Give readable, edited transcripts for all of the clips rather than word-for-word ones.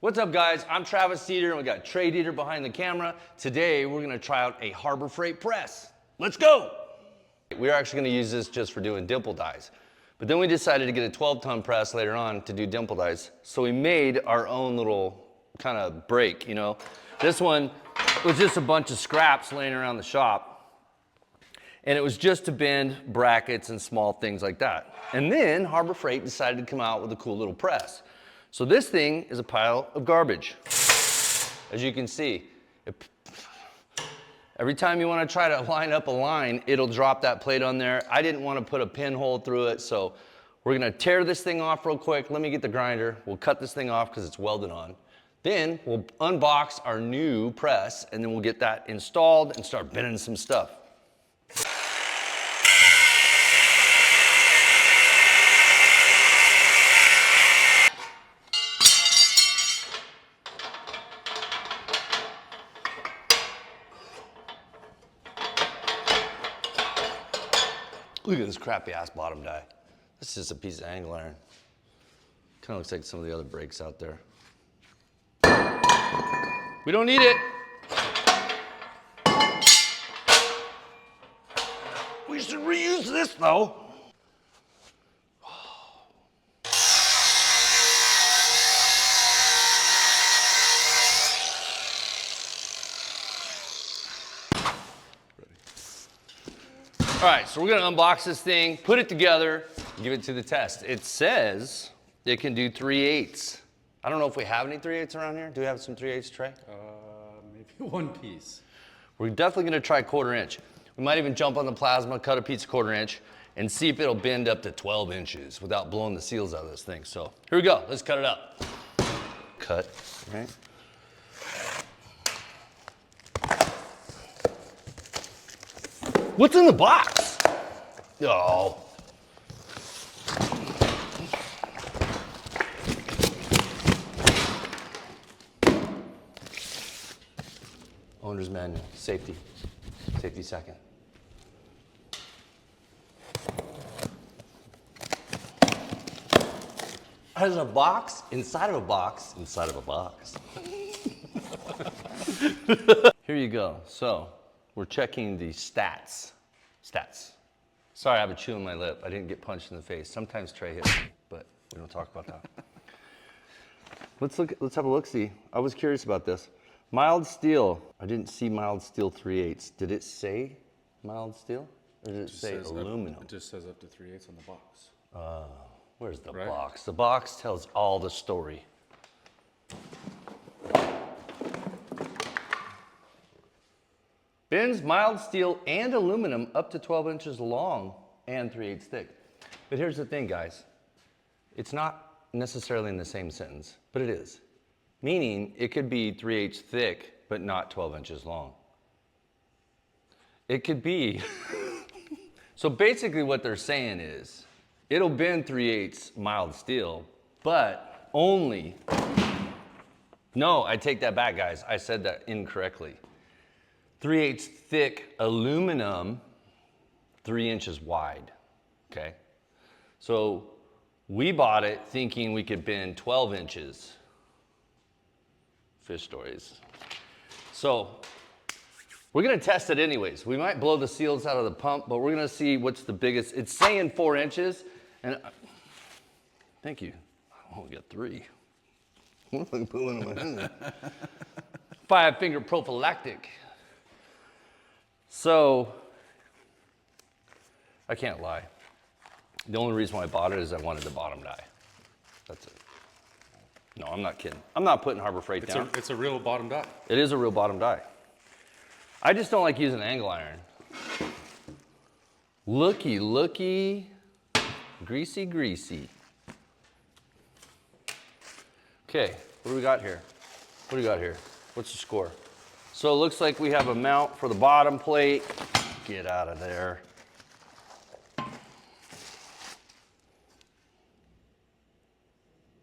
What's up, guys? I'm Travis Dieter, and we got Trey Dieter behind the camera. Today, we're gonna try out a Harbor Freight press. Let's go! We're actually gonna use this just for doing dimple dies. But then we decided to get a 12-ton press later on to do dimple dies. So we made our own little kind of break, you know? This one was just a bunch of scraps laying around the shop. And it was just to bend brackets and small things like that. And then Harbor Freight decided to come out with a cool little press. So this thing is a pile of garbage. As you can see, every time you want to try to line up a line, it'll drop that plate on there. I didn't want to put a pinhole through it, so we're going to tear this thing off real quick. Let me get the grinder. We'll cut this thing off because it's welded on. Then we'll unbox our new press, and then we'll get that installed and start bending some stuff. Look at this crappy ass bottom die. This is just a piece of angle iron. Kind of looks like some of the other brakes out there. We don't need it. We should reuse this though. All right, so we're gonna unbox this thing, put it together, and give it to the test. It says it can do 3/8. I don't know if we have any 3/8 around here. Do we have some 3/8, Trey? Maybe one piece. We're definitely gonna try 1/4 inch. We might even jump on the plasma, cut a piece 1/4 inch, and see if it'll bend up to 12 inches without blowing the seals out of this thing. So here we go, let's cut it up. Cut, right? What's in the box? Oh. Owner's manual, safety. Safety second. There's a box inside of a box inside of a box. Here you go. So, we're checking the stats. Sorry, I have a chew in my lip. I didn't get punched in the face. Sometimes Trey hits me, but we don't talk about that. Let's have a look-see. I was curious about this. Mild steel. I didn't see mild steel 3/8. Did it say mild steel? Or did it say aluminum? It just says up to 3/8 on the box. Where's the box? The box tells all the story. Bends mild steel and aluminum up to 12 inches long and 3/8 thick. But here's the thing, guys. It's not necessarily in the same sentence, but it is. Meaning it could be 3/8 thick, but not 12 inches long. It could be. So basically what they're saying is, it'll bend 3/8 mild steel, but only, no, I take that back, guys. I said that incorrectly. 3/8 thick aluminum, 3 inches wide, okay? So we bought it thinking we could bend 12 inches. Fish stories. So we're gonna test it anyways. We might blow the seals out of the pump, but we're gonna see what's the biggest. It's saying 4 inches, and thank you. I only got 3. What am I pulling in my hand? 5-finger prophylactic. So, I can't lie. The only reason why I bought it is I wanted the bottom die. That's it. No, I'm not kidding. I'm not putting Harbor Freight down. It's a real bottom die. It is a real bottom die. I just don't like using angle iron. Looky, looky, greasy, greasy. Okay, what do we got here? What do we got here? What's the score? So it looks like we have a mount for the bottom plate. Get out of there.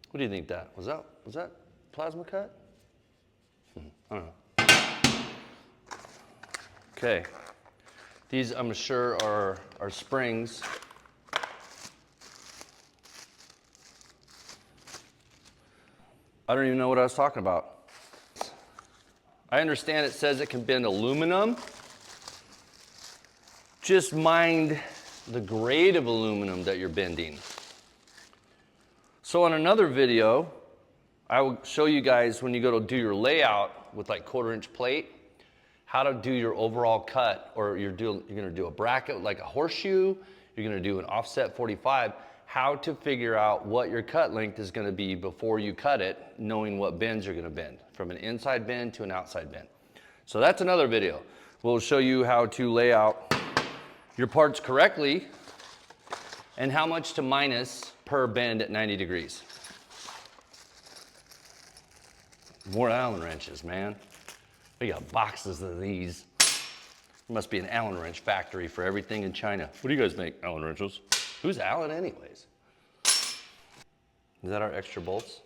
What do you think that? Was that plasma cut? I don't know. Okay. These, I'm sure, are springs. I don't even know what I was talking about. I understand it says it can bend aluminum. Just mind the grade of aluminum that you're bending. So on another video, I will show you guys when you go to do your layout with like 1/4-inch plate, how to do your overall cut, or you're gonna do a bracket like a horseshoe, you're gonna do an offset 45, how to figure out what your cut length is gonna be before you cut it, knowing what bends you're gonna bend, from an inside bend to an outside bend. So that's another video. We'll show you how to lay out your parts correctly and how much to minus per bend at 90 degrees. More Allen wrenches, man. We got boxes of these. There must be an Allen wrench factory for everything in China. What do you guys make, Allen wrenches? Who's Allen anyways? Is that our extra bolts?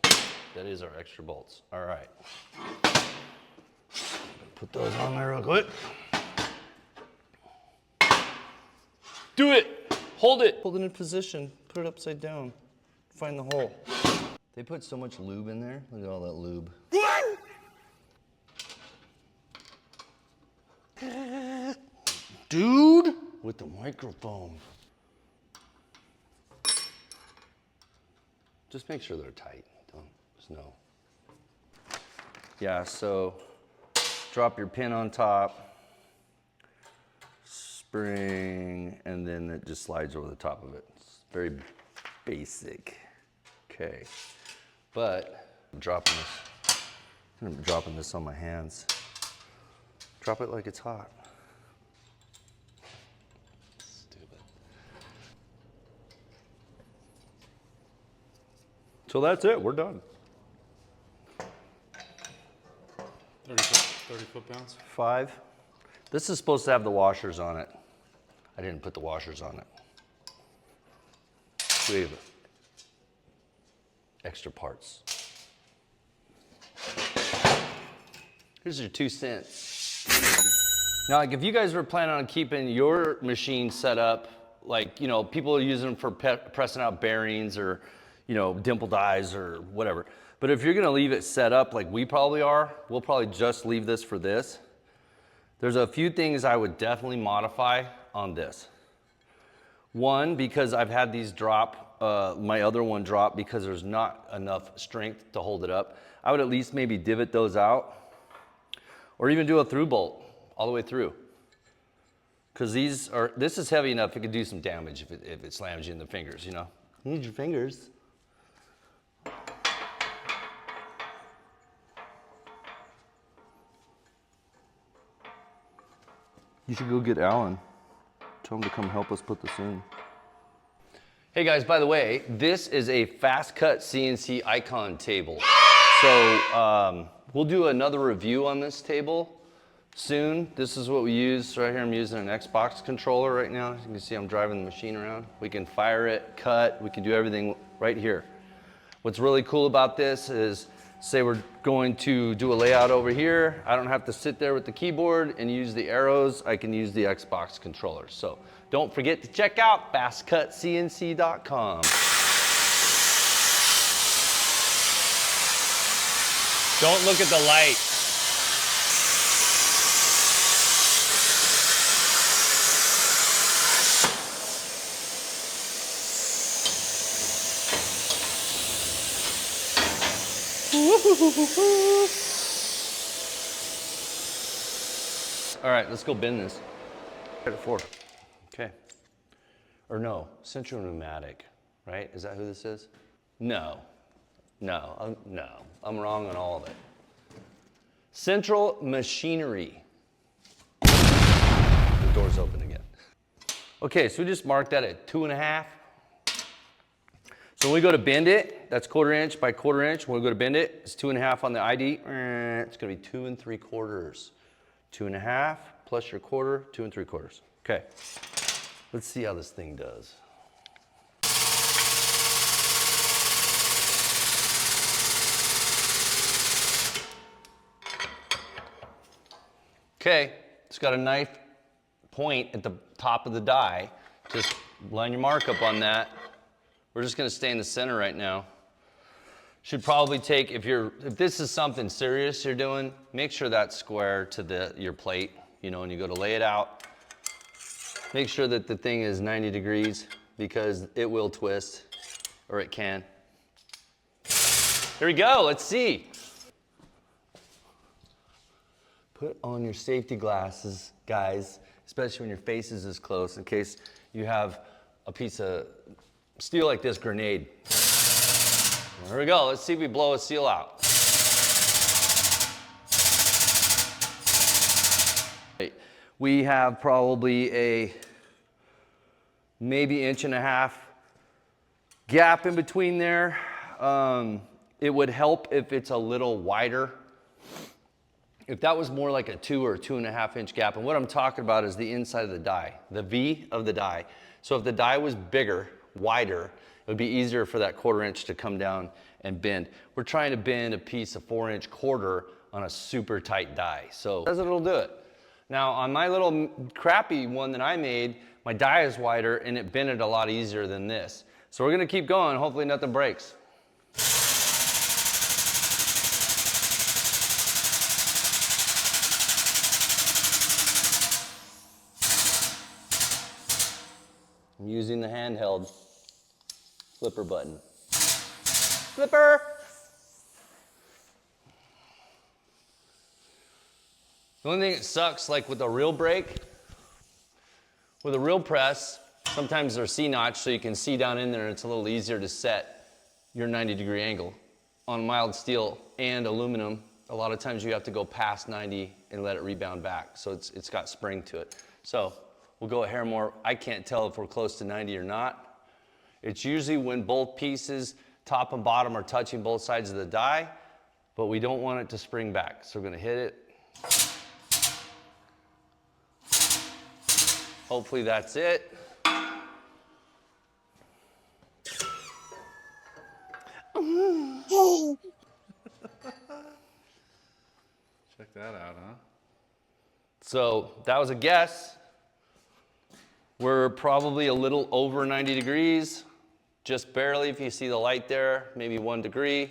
That is our extra bolts. All right. Put those on there real quick. Do it. Hold it. Hold it in position. Put it upside down. Find the hole. They put so much lube in there. Look at all that lube. Dude, with the microphone. Just make sure they're tight. Just know. Yeah, so drop your pin on top, spring, and then it just slides over the top of it. It's very basic. Okay, but I'm dropping this on my hands. Drop it like it's hot. Stupid. So that's it, we're done. 30 foot-pounds? 5. This is supposed to have the washers on it. I didn't put the washers on it. We have extra parts. Here's your 2 cents. Now, like if you guys were planning on keeping your machine set up, like, you know, people are using them for pressing out bearings or, you know, dimple dies or whatever. But if you're gonna leave it set up like we probably are, we'll probably just leave this for this. There's a few things I would definitely modify on this. One, because I've had these drop, my other one drop because there's not enough strength to hold it up. I would at least maybe divot those out or even do a through bolt all the way through. Because this is heavy enough, it could do some damage if it slams you in the fingers, you know? You need your fingers. You should go get Alan. Tell him to come help us put this in. Hey guys, by the way, this is a fast cut CNC icon table. So we'll do another review on this table soon. This is what we use right here. I'm using an Xbox controller right now. As you can see, I'm driving the machine around. We can fire it, cut, we can do everything right here. What's really cool about this is, say we're going to do a layout over here. I don't have to sit there with the keyboard and use the arrows. I can use the Xbox controller. So don't forget to check out fastcutcnc.com. Don't look at the light. All right, let's go bend this. Right at 4. Okay. Or no, Central Pneumatic, right? Is that who this is? No. No, I'm wrong on all of it. Central Machinery. The door's open again. Okay, so we just marked that at 2.5. So when we go to bend it, that's 1/4 inch by 1/4 inch. When we go to bend it, it's 2.5 on the ID. It's gonna be 2 3/4. 2.5 plus your 1/4, 2 3/4. Okay, let's see how this thing does. Okay, it's got a knife point at the top of the die. Just line your mark up on that. We're just gonna stay in the center right now. Should probably take, if this is something serious you're doing, make sure that's square to your plate, you know, and you go to lay it out. Make sure that the thing is 90 degrees because it will twist, or it can. Here we go, let's see. Put on your safety glasses, guys, especially when your face is this close, in case you have a piece of steel like this grenade. Here we go, let's see if we blow a seal out. We have probably a maybe 1.5 inch gap in between there. It would help if it's a little wider. If that was more like a 2 or 2.5 inch gap, and what I'm talking about is the inside of the die, the V of the die. So if the die was bigger, wider, it would be easier for that 1/4 inch to come down and bend. We're trying to bend a piece of 4-inch quarter on a super tight die. So it'll do it. Now on my little crappy one that I made, my die is wider and it bended a lot easier than this. So we're gonna keep going, hopefully nothing breaks. I'm using the handheld flipper button. Flipper! The only thing that sucks, like with a real brake, with a real press, sometimes they're C-notch so you can see down in there and it's a little easier to set your 90-degree angle. On mild steel and aluminum, a lot of times you have to go past 90 and let it rebound back. So it's got spring to it. So we'll go a hair more. I can't tell if we're close to 90 or not. It's usually when both pieces, top and bottom, are touching both sides of the die, but we don't want it to spring back. So we're gonna hit it. Hopefully that's it. Check that out, huh? So that was a guess. We're probably a little over 90 degrees, just barely if you see the light there, maybe 1 degree.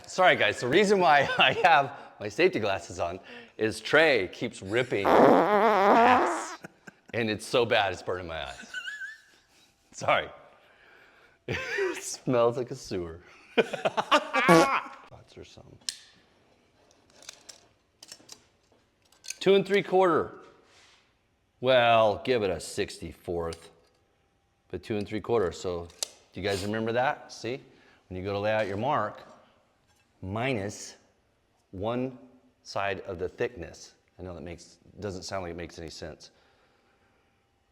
Sorry guys, the reason why I have my safety glasses on is Trey keeps ripping ass. And it's so bad it's burning my eyes. Sorry. It smells like a sewer. Or something. 2 3/4. Well, give it a 64th, but 2 3/4. So, do you guys remember that? See, when you go to lay out your mark, minus one side of the thickness. I know that doesn't sound like it makes any sense.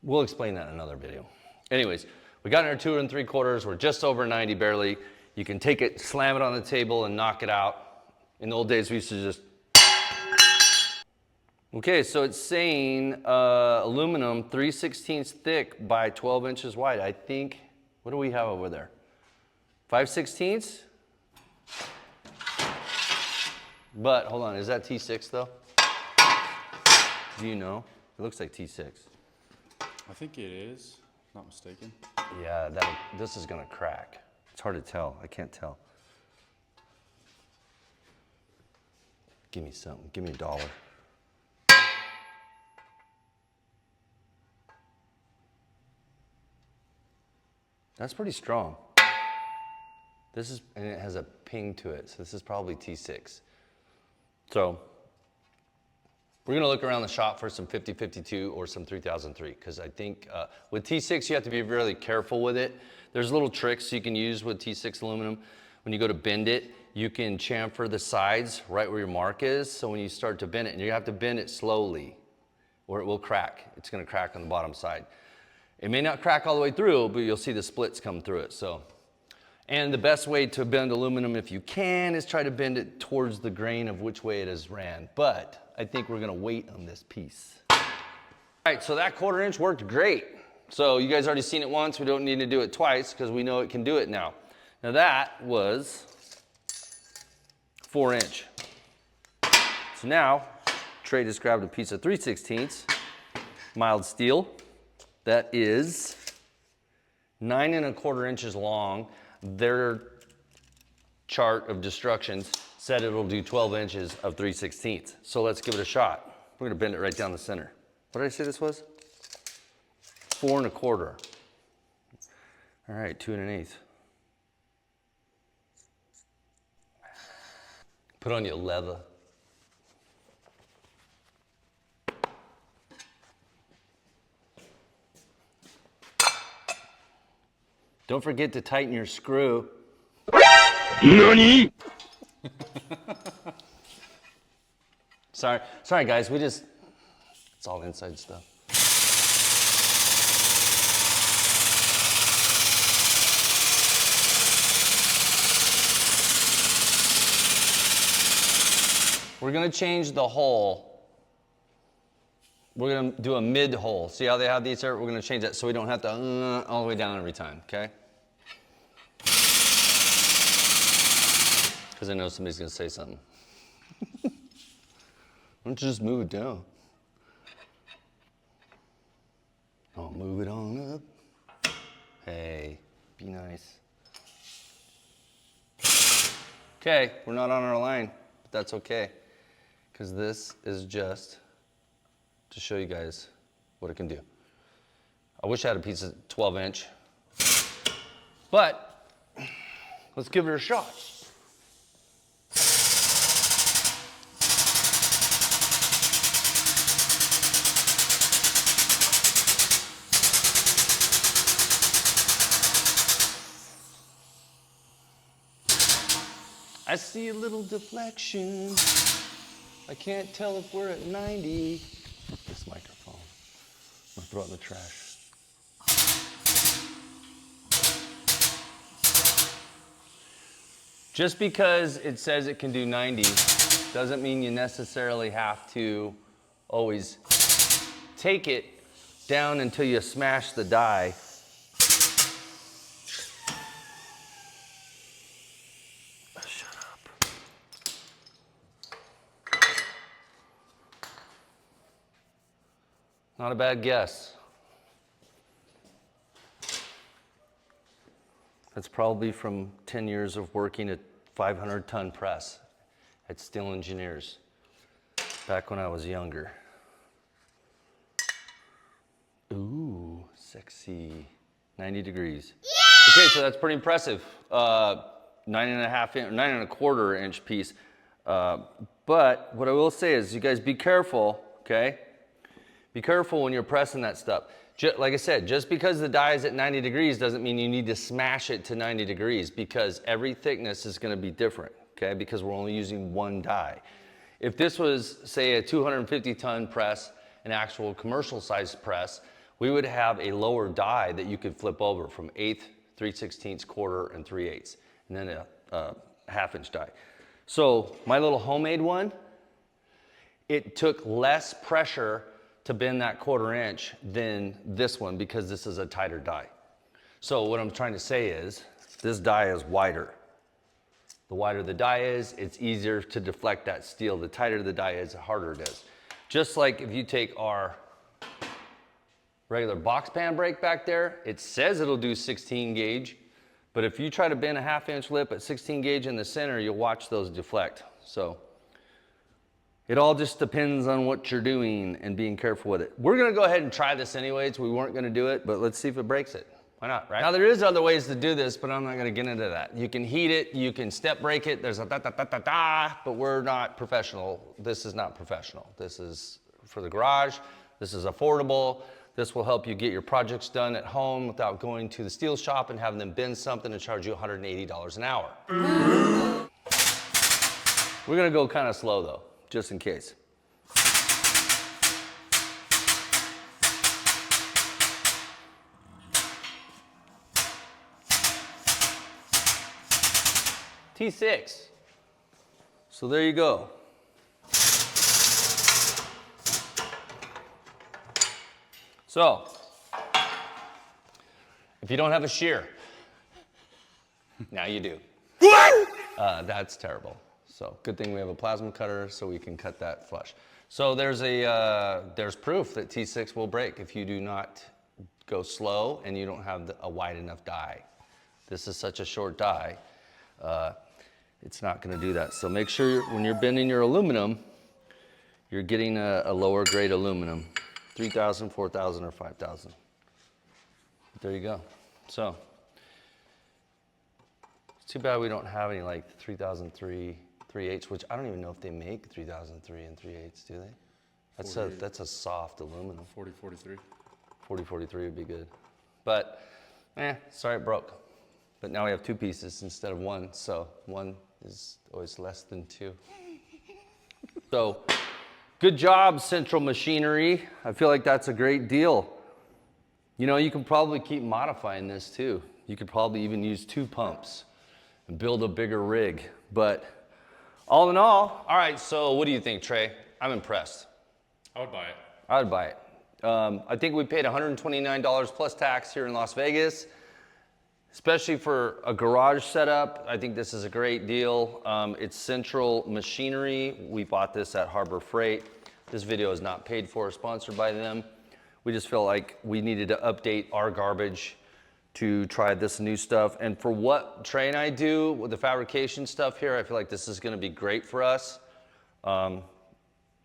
We'll explain that in another video. Anyways, we got in our 2 3/4. We're just over 90 barely. You can take it, slam it on the table, and knock it out. In the old days, we used to just. Okay, so it's saying aluminum 3/16 thick by 12 inches wide. I think, what do we have over there? 5/16? But hold on, is that T6 though? Do you know? It looks like T6. I think it is, if not mistaken. Yeah, this is gonna crack. It's hard to tell, I can't tell. Give me something, give me $1. That's pretty strong. And it has a ping to it, so this is probably T6. So, we're gonna look around the shop for some 5052 or some 3003, because I think with T6 you have to be really careful with it. There's little tricks you can use with T6 aluminum. When you go to bend it, you can chamfer the sides right where your mark is, so when you start to bend it, and you have to bend it slowly, or it will crack. It's gonna crack on the bottom side. It may not crack all the way through, but you'll see the splits come through it. So, and the best way to bend aluminum, if you can, is try to bend it towards the grain of which way it is ran. But I think we're gonna wait on this piece. All right, so that 1/4 inch worked great. So you guys already seen it once. We don't need to do it twice because we know it can do it now. Now that was 4 inch. So now, Trey just grabbed a piece of 3/16 mild steel. That is 9 1/4 inches long. their chart of destructions said it'll do 12 inches of 3/16. So let's give it a shot. We're gonna bend it right down the center. What did I say this was? 4 1/4. All right, 2 1/8. Put on your leather. Don't forget to tighten your screw. NANI? Sorry guys, it's all inside stuff. We're gonna change the hole. We're gonna do a mid hole. See how they have these here? We're gonna change that so we don't have to all the way down every time, okay? Because I know somebody's gonna say something. Why don't you just move it down? Oh, move it on up. Hey, be nice. Okay, we're not on our line, but that's okay. Because this is just to show you guys what it can do. I wish I had a piece of 12 inch, but let's give it a shot. I see a little deflection. I can't tell if we're at 90. This microphone. I'm gonna throw it in the trash. Just because it says it can do 90 doesn't mean you necessarily have to always take it down until you smash the die. Shut up. Not a bad guess. That's probably from 10 years of working at 500-ton press at Steel Engineers back when I was younger. Ooh, sexy. 90 degrees. Yeah! Okay, so that's pretty impressive. 9.25 inch piece. But what I will say is, you guys be careful, okay? Be careful when you're pressing that stuff. Like I said, just because the die is at 90 degrees doesn't mean you need to smash it to 90 degrees, because every thickness is gonna be different, okay? Because we're only using one die. If this was, say, a 250-ton press, an actual commercial size press, we would have a lower die that you could flip over from 1/8, 3/16, 1/4, and 3/8, and then a half-inch die. So my little homemade one, it took less pressure to bend that 1/4 inch than this one, because this is a tighter die. So what I'm trying to say is, this die is wider. The wider the die is, it's easier to deflect that steel. The tighter the die is, the harder it is. Just like if you take our regular box pan brake back there, it says it'll do 16 gauge, but if you try to bend a 1/2 inch lip at 16 gauge in the center, you'll watch those deflect. So it all just depends on what you're doing and being careful with it. We're gonna go ahead and try this anyways. We weren't gonna do it, but let's see if it breaks it. Why not, right? Now there is other ways to do this, but I'm not gonna get into that. You can heat it, you can step break it, there's a da-da-da-da-da, but we're not professional. This is not professional. This is for the garage, this is affordable. This will help you get your projects done at home without going to the steel shop and having them bend something and charge you $180 an hour. We're gonna go kind of slow though, just in case. T6. So there you go. So, if you don't have a shear, now you do. That's terrible. So good thing we have a plasma cutter so we can cut that flush. So there's proof that T6 will break if you do not go slow and you don't have a wide enough die. This is such a short die, it's not gonna do that. So make sure when you're bending your aluminum, you're getting a lower grade aluminum, 3,000, 4,000, or 5,000. There you go. So, it's too bad we don't have any like 3003 3/8, which I don't even know if they make 3003 and 3/8, do they? That's a soft aluminum. 4043. 4043 would be good. But, sorry it broke. But now we have two pieces instead of one, so one is always less than two. So, good job, Central Machinery. I feel like that's a great deal. You know, you can probably keep modifying this too. You could probably even use 2 pumps and build a bigger rig. But all in all right, so what do you think, Trey? I'm impressed. I would buy it. I would buy it. I think we paid $129 plus tax here in Las Vegas, especially for a garage setup. I think this is a great deal. It's Central Machinery. We bought this at Harbor Freight. This video is not paid for or sponsored by them. We just feel like we needed to update our garbage to try this new stuff. And for what Trey and I do with the fabrication stuff here, I feel like this is gonna be great for us.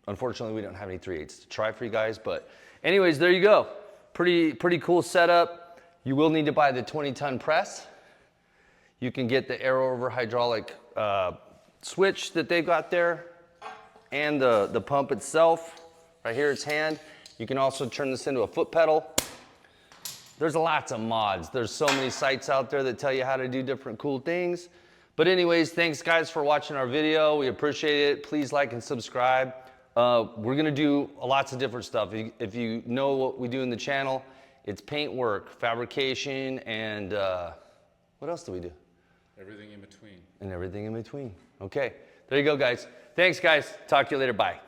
Unfortunately, we don't have any 3/8 to try for you guys, but anyways, there you go. Pretty cool setup. You will need to buy the 20-ton press. You can get the arrow over hydraulic switch that they've got there and the pump itself. Right here, it's hand. You can also turn this into a foot pedal. There's lots of mods. There's so many sites out there that tell you how to do different cool things. But anyways, thanks guys for watching our video. We appreciate it. Please like and subscribe. We're gonna do lots of different stuff. If you know what we do in the channel, it's paint work, fabrication, and what else do we do? Everything in between. And everything in between. Okay, there you go guys. Thanks guys. Talk to you later, bye.